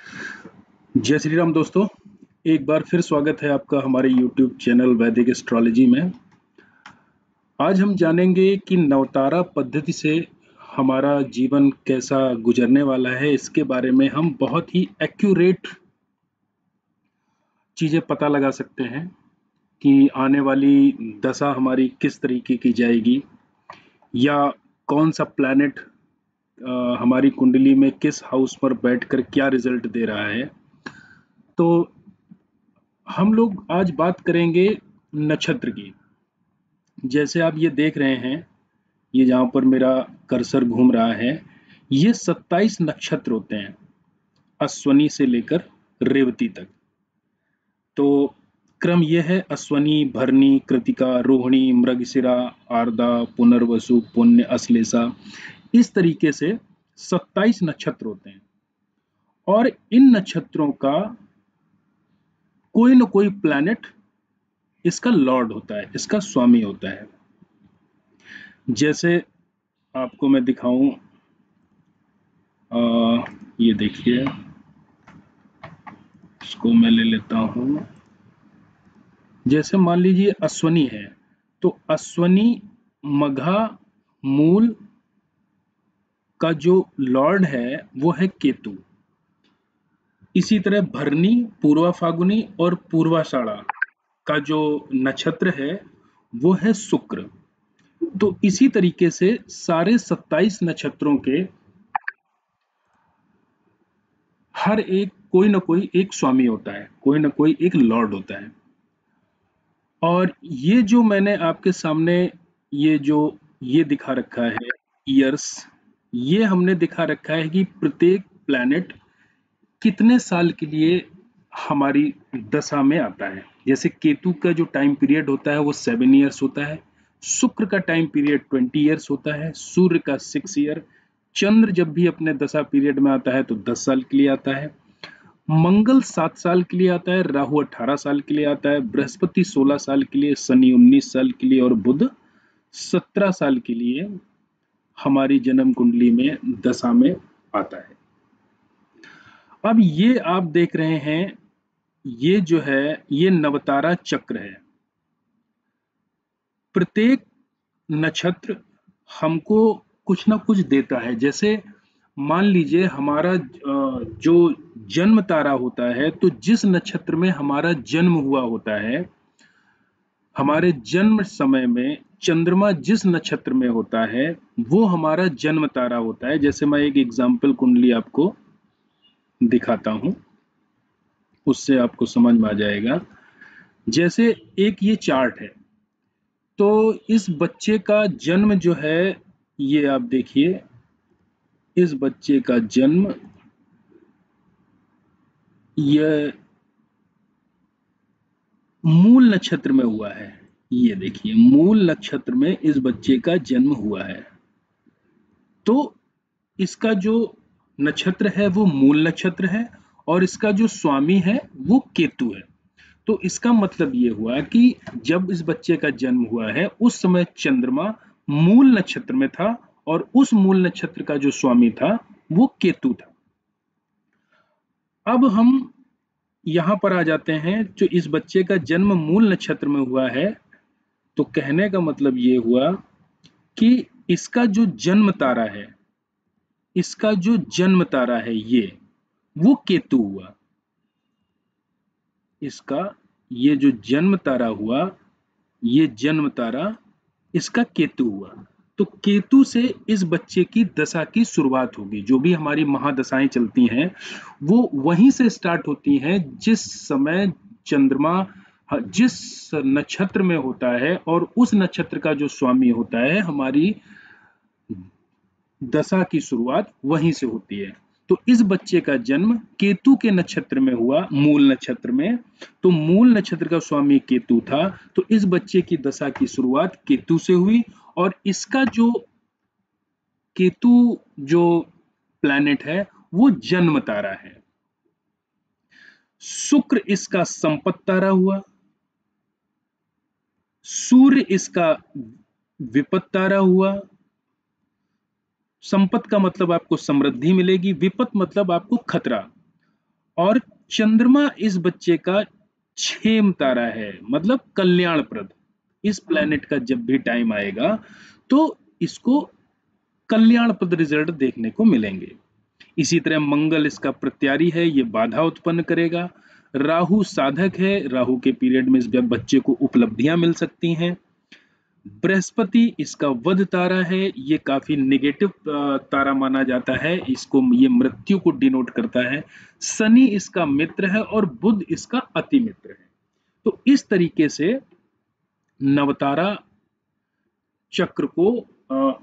जय श्री राम दोस्तों। एक बार फिर स्वागत है आपका हमारे YouTube चैनल वैदिक एस्ट्रोलॉजी में। आज हम जानेंगे कि नवतारा पद्धति से हमारा जीवन कैसा गुजरने वाला है। इसके बारे में हम बहुत ही एक्यूरेट चीज़ें पता लगा सकते हैं कि आने वाली दशा हमारी किस तरीके की जाएगी या कौन सा प्लैनेट हमारी कुंडली में किस हाउस पर बैठकर क्या रिजल्ट दे रहा है। तो हम लोग आज बात करेंगे नक्षत्र की। जैसे आप ये देख रहे हैं, ये जहाँ पर मेरा कर्सर घूम रहा है, ये 27 नक्षत्र होते हैं, अश्वनी से लेकर रेवती तक। तो क्रम ये है: अश्वनी, भरणी, कृतिका, रोहिणी, मृगशिरा, आर्द्रा, पुनर्वसु, पुण्य, अश्लेषा। इस तरीके से 27 नक्षत्र होते हैं और इन नक्षत्रों का कोई न कोई प्लैनेट इसका लॉर्ड होता है, इसका स्वामी होता है। जैसे आपको मैं दिखाऊं, ये देखिए, इसको मैं ले लेता हूं। जैसे मान लीजिए अश्वनी है, तो अश्वनी मघा मूल का जो लॉर्ड है वो है केतु। इसी तरह भरणी, पूर्वा फागुनी और पूर्वाषाढ़ा का जो नक्षत्र है वो है शुक्र। तो इसी तरीके से सारे 27 नक्षत्रों के हर एक कोई ना कोई एक स्वामी होता है, कोई ना कोई एक लॉर्ड होता है। और ये जो मैंने आपके सामने ये दिखा रखा है ईयर्स, ये हमने दिखा रखा है कि प्रत्येक प्लैनेट कितने साल के लिए हमारी दशा में आता है। जैसे केतु का जो टाइम पीरियड होता है वो 7 ईयर्स होता है, शुक्र का टाइम पीरियड 20 ईयर्स होता है, सूर्य का 6 ईयर, चंद्र जब भी अपने दशा पीरियड में आता है तो 10 साल के लिए आता है, मंगल 7 साल के लिए आता है, राहु 18 साल के लिए आता है, बृहस्पति 16 साल के लिए, शनि 19 साल के लिए और बुध 17 साल के लिए हमारी जन्म कुंडली में दशा में आता है। अब ये आप देख रहे हैं, ये जो है ये नवतारा चक्र है। प्रत्येक नक्षत्र हमको कुछ ना कुछ देता है। जैसे मान लीजिए हमारा जो जन्म तारा होता है, तो जिस नक्षत्र में हमारा जन्म हुआ होता है, हमारे जन्म समय में चंद्रमा जिस नक्षत्र में होता है वो हमारा जन्म तारा होता है। जैसे मैं एक एग्जाम्पल कुंडली आपको दिखाता हूं, उससे आपको समझ में आ जाएगा। जैसे एक ये चार्ट है, तो इस बच्चे का जन्म जो है, ये आप देखिए, इस बच्चे का जन्म ये मूल नक्षत्र में हुआ है। ये देखिए, मूल नक्षत्र में इस बच्चे का जन्म हुआ है। तो इसका जो नक्षत्र है वो मूल नक्षत्र है और इसका जो स्वामी है वो केतु है। तो इसका मतलब ये हुआ कि जब इस बच्चे का जन्म हुआ है उस समय चंद्रमा मूल नक्षत्र में था और उस मूल नक्षत्र का जो स्वामी था वो केतु था। अब हम यहां पर आ जाते हैं, जो इस बच्चे का जन्म मूल नक्षत्र में हुआ है, तो कहने का मतलब ये हुआ कि इसका जो जन्म तारा है, इसका जो जन्म तारा है ये वो केतु हुआ। इसका ये जो जन्म तारा हुआ, ये जन्म तारा इसका केतु हुआ। तो केतु से इस बच्चे की दशा की शुरुआत होगी। जो भी हमारी महादशाएं चलती हैं वो वहीं से स्टार्ट होती हैं, जिस समय चंद्रमा जिस नक्षत्र में होता है और उस नक्षत्र का जो स्वामी होता है, हमारी दशा की शुरुआत वहीं से होती है। तो इस बच्चे का जन्म केतु के नक्षत्र में हुआ, मूल नक्षत्र में। तो मूल नक्षत्र का स्वामी केतु था, तो इस बच्चे की दशा की शुरुआत केतु से हुई। और इसका जो केतु जो प्लैनेट है वो जन्म तारा है। शुक्र इसका संपत्ति तारा हुआ, सूर्य इसका विपत्ति तारा हुआ। संपत्ति का मतलब आपको समृद्धि मिलेगी, विपत्ति मतलब आपको खतरा। और चंद्रमा इस बच्चे का क्षेम तारा है, मतलब कल्याणप्रद। इस प्लेनेट का जब भी टाइम आएगा तो इसको कल्याणप्रद रिजल्ट देखने को मिलेंगे। इसी तरह मंगल इसका प्रत्यारी है, ये बाधा उत्पन्न करेगा। राहु साधक है, राहु के पीरियड में इस बच्चे को उपलब्धियां मिल सकती हैं। बृहस्पति इसका वध तारा है, ये काफी नेगेटिव तारा माना जाता है, इसको ये मृत्यु को डिनोट करता है। शनि इसका मित्र है और बुध इसका अति मित्र है। तो इस तरीके से नवतारा चक्र को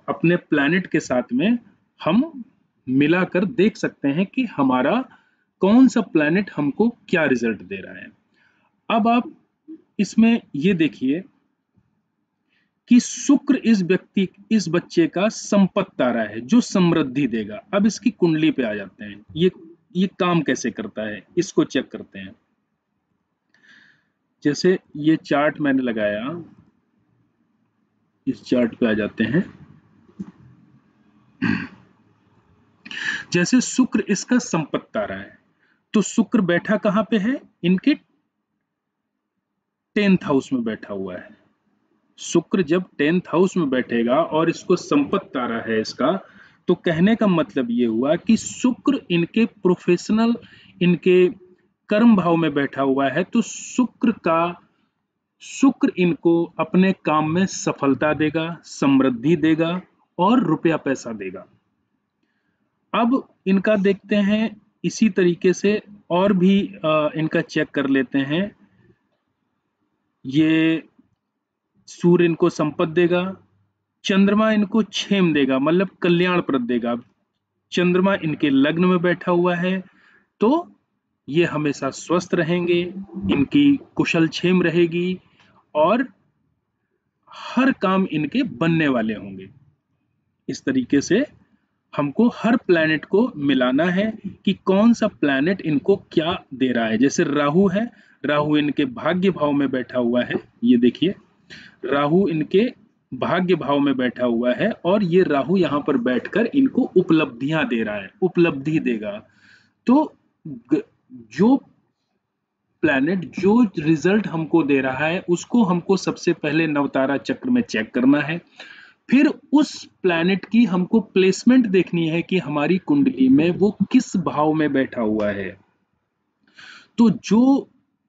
अपने प्लैनेट के साथ में हम मिलाकर देख सकते हैं कि हमारा कौन सा प्लैनेट हमको क्या रिजल्ट दे रहा है। अब आप इसमें ये देखिए कि शुक्र इस बच्चे का संपत्ति तारा है जो समृद्धि देगा। अब इसकी कुंडली पे आ जाते हैं, ये काम कैसे करता है इसको चेक करते हैं। जैसे ये चार्ट मैंने लगाया, इस चार्ट पे आ जाते हैं। जैसे शुक्र इसका संपत्ति तारा है, तो शुक्र बैठा कहां पे है, इनके 10th हाउस में बैठा हुआ है। शुक्र जब 10th हाउस में बैठेगा और इसको संपत्ति तारा है इसका, तो कहने का मतलब ये हुआ कि शुक्र इनके प्रोफेशनल, इनके कर्म भाव में बैठा हुआ है। तो शुक्र इनको अपने काम में सफलता देगा, समृद्धि देगा और रुपया पैसा देगा। अब इनका देखते हैं इसी तरीके से और भी इनका चेक कर लेते हैं। ये सूर्य इनको संपत्ति देगा, चंद्रमा इनको क्षेम देगा, मतलब कल्याणप्रद देगा। चंद्रमा इनके लग्न में बैठा हुआ है तो ये हमेशा स्वस्थ रहेंगे, इनकी कुशल क्षेम रहेगी और हर काम इनके बनने वाले होंगे। इस तरीके से हमको हर प्लैनेट को मिलाना है कि कौन सा प्लैनेट इनको क्या दे रहा है। जैसे राहु है, राहु इनके भाग्य भाव में बैठा हुआ है, ये देखिए राहु इनके भाग्य भाव में बैठा हुआ है और ये राहु यहां पर बैठकर इनको उपलब्धियां दे रहा है, उपलब्धि देगा। तो जो प्लैनेट जो रिजल्ट हमको दे रहा है उसको हमको सबसे पहले नवतारा चक्र में चेक करना है। फिर उस प्लैनेट की हमको प्लेसमेंट देखनी है कि हमारी कुंडली में वो किस भाव में बैठा हुआ है। तो जो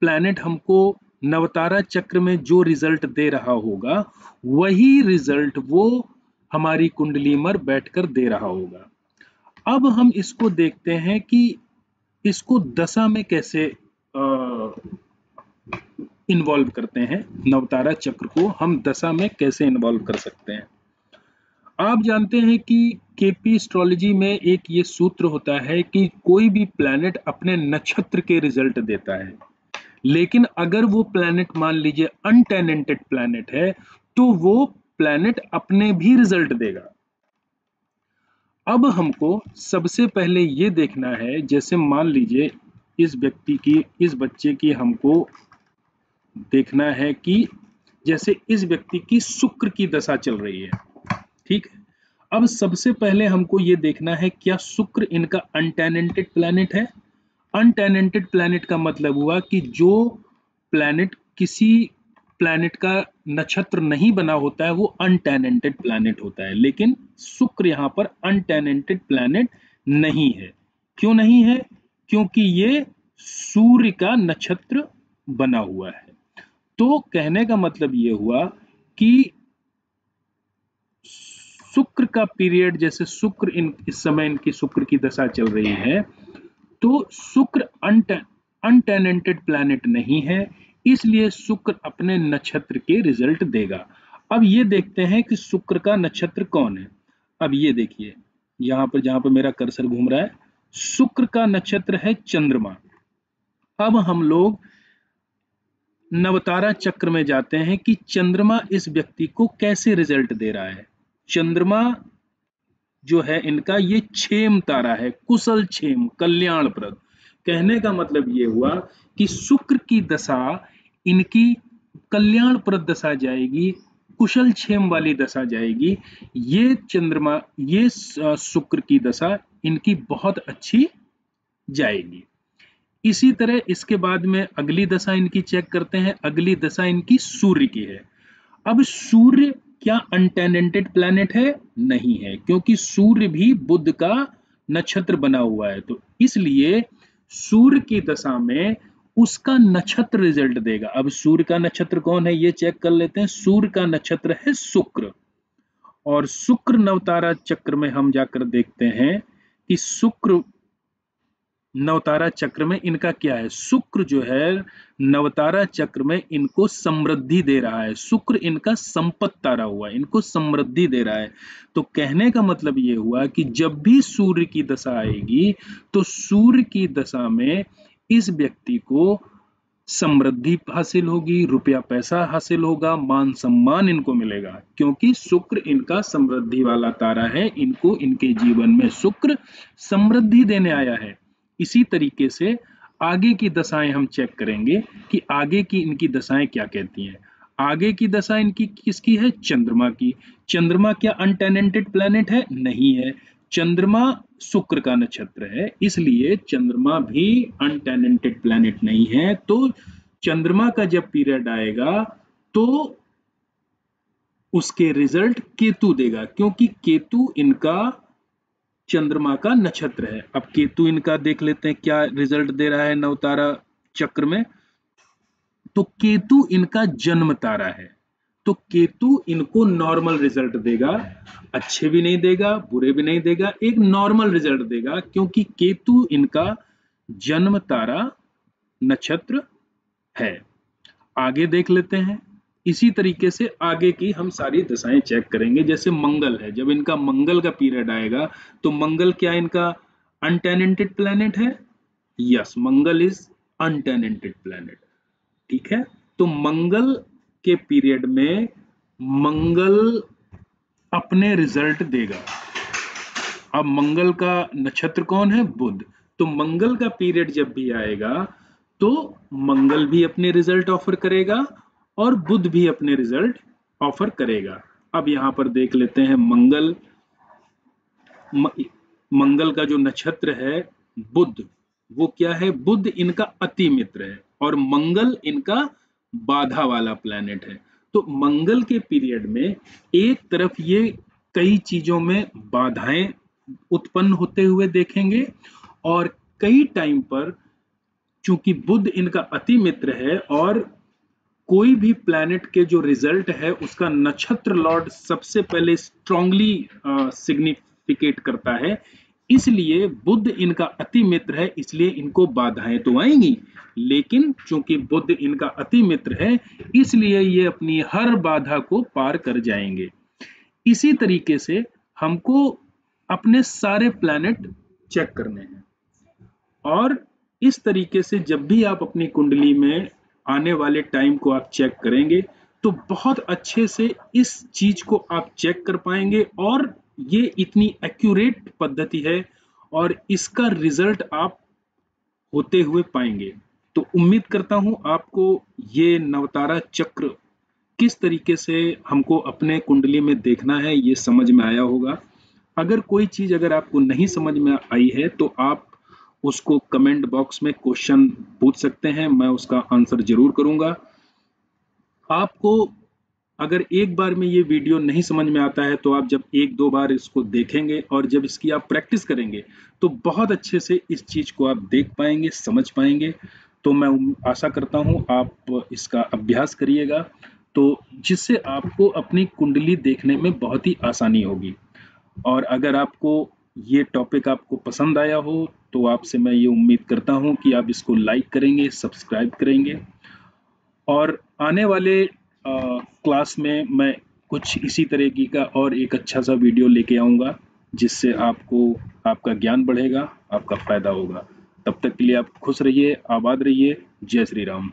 प्लैनेट हमको नवतारा चक्र में जो रिजल्ट दे रहा होगा वही रिजल्ट वो हमारी कुंडली में बैठकर दे रहा होगा। अब हम इसको देखते हैं कि इसको दशा में कैसे इन्वॉल्व करते हैं। नवतारा चक्र को हम दशा में कैसे इन्वॉल्व कर सकते हैं। आप जानते हैं कि केपी एस्ट्रोलॉजी में एक ये सूत्र होता है कि कोई भी प्लैनेट अपने नक्षत्र के रिजल्ट देता है, लेकिन अगर वो प्लैनेट मान लीजिए अनटेनेंटेड प्लैनेट है तो वो प्लैनेट अपने भी रिजल्ट देगा। अब हमको सबसे पहले ये देखना है, जैसे मान लीजिए इस बच्चे की हमको देखना है कि जैसे इस व्यक्ति की शुक्र की दशा चल रही है, ठीक है। अब सबसे पहले हमको ये देखना है क्या शुक्र इनका अनटेनेंटेड प्लैनेट है। अनटेनेंटेड प्लैनेट का मतलब हुआ कि जो प्लैनेट किसी प्लैनेट का नक्षत्र नहीं बना होता है वो अनटेनेंटेड प्लैनेट होता है, लेकिन शुक्र यहाँ पर अनटेनेंटेड प्लैनेट नहीं है। क्यों नहीं है? क्योंकि ये सूर्य का नक्षत्र बना हुआ है। तो कहने का मतलब ये हुआ कि शुक्र का पीरियड, जैसे शुक्र इस समय इनकी शुक्र की दशा चल रही है, तो शुक्र अनटेनेंटेड प्लैनेट नहीं है, इसलिए शुक्र अपने नक्षत्र के रिजल्ट देगा। अब ये देखते हैं कि शुक्र का नक्षत्र कौन है। अब ये देखिए यहां पर जहां पर मेरा कर्सर घूम रहा है, शुक्र का नक्षत्र है चंद्रमा। अब हम लोग नवतारा चक्र में जाते हैं कि चंद्रमा इस व्यक्ति को कैसे रिजल्ट दे रहा है। चंद्रमा जो है इनका ये क्षेम तारा है, कुशल क्षेम, कल्याणप्रद। कहने का मतलब ये हुआ कि शुक्र की दशा इनकी कल्याणप्रद दशा जाएगी, कुशल क्षेम वाली दशा जाएगी। ये शुक्र की दशा इनकी बहुत अच्छी जाएगी। इसी तरह इसके बाद में अगली दशा इनकी चेक करते हैं। अगली दशा इनकी सूर्य की है। अब सूर्य क्या अनटेनेंटेड प्लैनेट है? नहीं है, क्योंकि सूर्य भी बुध का नक्षत्र बना हुआ है। तो इसलिए सूर्य की दशा में उसका नक्षत्र रिजल्ट देगा। अब सूर्य का नक्षत्र कौन है ये चेक कर लेते हैं। सूर्य का नक्षत्र है शुक्र, और शुक्र नवतारा चक्र में हम जाकर देखते हैं कि शुक्र नवतारा चक्र में इनका क्या है। शुक्र जो है नवतारा चक्र में इनको समृद्धि दे रहा है। शुक्र इनका संपत्ति तारा हुआ, इनको समृद्धि दे रहा है। तो कहने का मतलब ये हुआ कि जब भी सूर्य की दशा आएगी तो सूर्य की दशा में इस व्यक्ति को समृद्धि हासिल होगी, रुपया पैसा हासिल होगा, मान सम्मान इनको मिलेगा, क्योंकि शुक्र इनका समृद्धि वाला तारा है। इनको इनके जीवन में शुक्र समृद्धि देने आया है। इसी तरीके से आगे की दशाएं हम चेक करेंगे कि आगे की इनकी दशाएं क्या कहती हैं। आगे की दशा इनकी किसकी है? चंद्रमा की। चंद्रमा क्या अनटेनेंटेड प्लैनेट है? नहीं है। चंद्रमा शुक्र का नक्षत्र है, इसलिए चंद्रमा भी अनटेनेंटेड प्लैनेट नहीं है। तो चंद्रमा का जब पीरियड आएगा तो उसके रिजल्ट केतु देगा, क्योंकि केतु इनका चंद्रमा का नक्षत्र है। अब केतु इनका देख लेते हैं क्या रिजल्ट दे रहा है नवतारा चक्र में। तो केतु इनका जन्म तारा है। तो केतु इनको नॉर्मल रिजल्ट देगा, अच्छे भी नहीं देगा, बुरे भी नहीं देगा, एक नॉर्मल रिजल्ट देगा, क्योंकि केतु इनका जन्म तारा नक्षत्र है। आगे देख लेते हैं। इसी तरीके से आगे की हम सारी दशाएं चेक करेंगे। जैसे मंगल है, जब इनका मंगल का पीरियड आएगा तो मंगल क्या इनका अनटेनेंटेड प्लैनेट है? Yes, Mangal is untenanted planet. ठीक है, तो मंगल के पीरियड में मंगल अपने रिजल्ट देगा। अब मंगल का नक्षत्र कौन है? बुध। तो मंगल का पीरियड जब भी आएगा तो मंगल भी अपने रिजल्ट ऑफर करेगा और बुध भी अपने रिजल्ट ऑफर करेगा। अब यहां पर देख लेते हैं मंगल। मंगल का जो नक्षत्र है बुध, वो क्या है? बुध इनका अति मित्र है और मंगल इनका बाधा वाला प्लैनेट है। तो मंगल के पीरियड में एक तरफ ये कई चीजों में बाधाएं उत्पन्न होते हुए देखेंगे, और कई टाइम पर चूंकि बुध इनका अति मित्र है और कोई भी प्लैनेट के जो रिजल्ट है उसका नक्षत्र लॉर्ड सबसे पहले स्ट्रांगली सिग्निफिकेट करता है, इसलिए बुध इनका अति मित्र है, इसलिए इनको बाधाएं तो आएंगी, लेकिन चूंकि बुध इनका अति मित्र है इसलिए ये अपनी हर बाधा को पार कर जाएंगे। इसी तरीके से हमको अपने सारे प्लैनेट चेक करने हैं, और इस तरीके से जब भी आप अपनी कुंडली में आने वाले टाइम को आप चेक करेंगे तो बहुत अच्छे से इस चीज को आप चेक कर पाएंगे, और ये इतनी एक्यूरेट पद्धति है और इसका रिजल्ट आप होते हुए पाएंगे। तो उम्मीद करता हूं आपको ये नवतारा चक्र किस तरीके से हमको अपने कुंडली में देखना है ये समझ में आया होगा। अगर कोई चीज अगर आपको नहीं समझ में आई है तो आप उसको कमेंट बॉक्स में क्वेश्चन पूछ सकते हैं, मैं उसका आंसर जरूर करूंगा। आपको अगर एक बार में ये वीडियो नहीं समझ में आता है तो आप जब एक दो बार इसको देखेंगे और जब इसकी आप प्रैक्टिस करेंगे तो बहुत अच्छे से इस चीज को आप देख पाएंगे, समझ पाएंगे। तो मैं आशा करता हूं आप इसका अभ्यास करिएगा, तो जिससे आपको अपनी कुंडली देखने में बहुत ही आसानी होगी। और अगर आपको ये टॉपिक आपको पसंद आया हो तो आपसे मैं ये उम्मीद करता हूं कि आप इसको लाइक करेंगे, सब्सक्राइब करेंगे, और आने वाले क्लास में मैं कुछ इसी तरीके का और एक अच्छा सा वीडियो लेके आऊँगा जिससे आपको आपका ज्ञान बढ़ेगा, आपका फायदा होगा। तब तक के लिए आप खुश रहिए, आबाद रहिए। जय श्री राम।